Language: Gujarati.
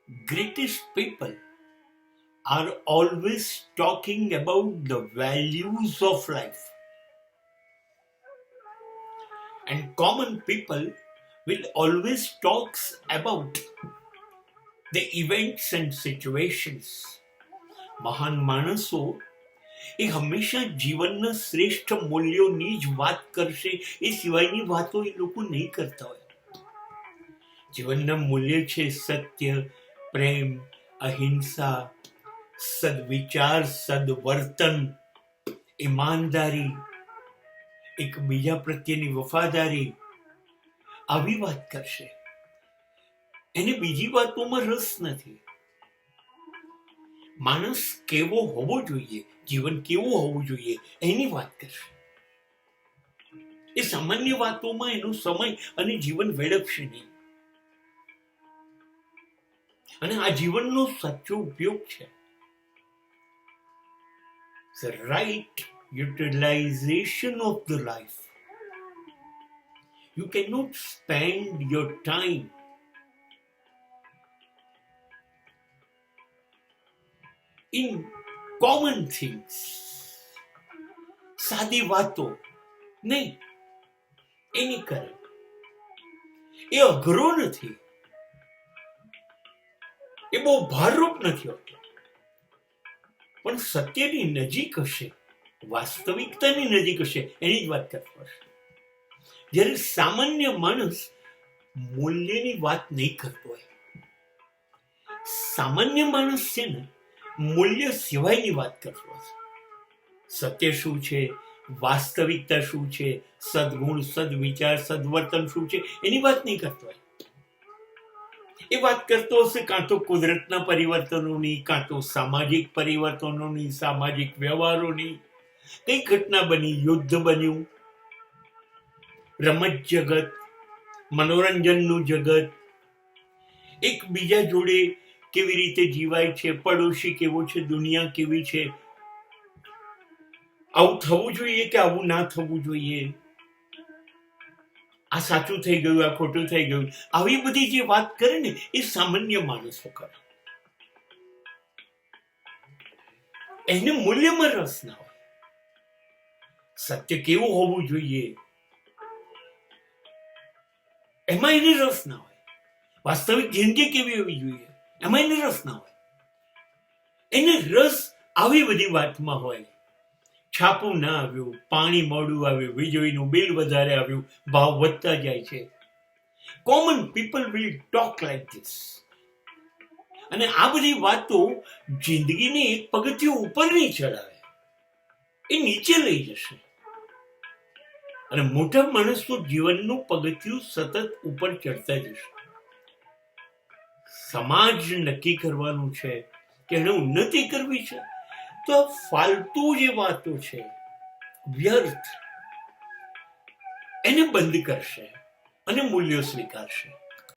greatest people are always talking about the values of life. And common people will always talk about the events and situations. મહાન માણસો એ હંમેશા જીવનના શ્રેષ્ઠ મૂલ્યોની જ વાત કરશે, એ સિવાયની વાતો એ લોકો નહીં કરતા હોય. જીવનના મૂલ્ય છે સત્ય, પ્રેમ, અહિંસા, સદવિચાર, સદવર્તન, ઈમાનદારી, એકબીજા પ્રત્યેની વફાદારી, આવી વાત કરશે. એને બીજી વાતોમાં રસ નથી. માણસ કેવો હોવો જોઈએ, જીવન કેવું હોવું જોઈએ, એની વાત કરશે. એ સામાન્ય વાતોમાં એનો સમય અને જીવન વેડફશે નહીં. અને આ જીવનનો સાચો ઉપયોગ છે. The right utilization of the life. You cannot spend your time in common things. સાદી વાતો નહીં, એની કરે. એ અઘરો નથી, એ બહુ ભારરૂપ નથી હોતો, પણ સત્યની નજીક હશે, વાસ્તવિકતાની નજીક હશે, એની જ વાત કરતો હશે. જ્યારે સામાન્ય માણસ મૂલ્યની વાત નહીં કરતો હોય. સામાન્ય માણસ છે ને, મૂલ્ય સિવાયની વાત કરતો હશે. સત્ય શું છે, વાસ્તવિકતા શું છે, સદગુણ, સદવિચાર, સદવર્તન શું છે, એની વાત નહીં કરતો હોય. એ વાત કરતો હશે કાં તો કુદરતના પરિવર્તનોની, કાં તો સામાજિક પરિવર્તનોની, સામાજિક વ્યવહારોની. કઈ ઘટના બની, યુદ્ધ બન્યું, રમત જગત, મનોરંજનનું જગત, એકબીજા જોડે કેવી રીતે જીવાય છે, પડોશી કેવો છે, દુનિયા કેવી છે, આવું થવું જોઈએ કે આવું ના થવું જોઈએ, આ સાચું થઈ ગયું, આ ખોટું થઈ ગયું, આવી બધી જે વાત કરે ને, એ સામાન્ય માણસો કરે. એને મૂલ્યમાં રસ ના હોય. સત્ય કેવું હોવું જોઈએ એમાં એને રસ ના હોય. વાસ્તવિક જિંદગી કેવી હોવી જોઈએ એમાં એને રસ ના હોય. એને રસ આવી બધી વાતમાં હોય. છાપું ના આવ્યું, પાણી મોડું આવ્યું, વીજળીનું બિલ વધારે આવ્યું, ભાવ વધતા જાય છે. Common people will talk like this. અને આ બધી વાતો જિંદગીને એક પગથિયું ઉપર નહીં ચડાવે, એ નીચે લઈ જશે. અને મોટા માણસ તો જીવનનું પગથિયું સતત ઉપર ચડતા જશે. સમાજ નક્કી કરવાનું છે કે એને ઉન્નતિ કરવી છે, તો ફાલતુ જે વાતો છે, વ્યર્થ, એને બંધ કરશે અને મૂલ્યો સ્વીકારશે.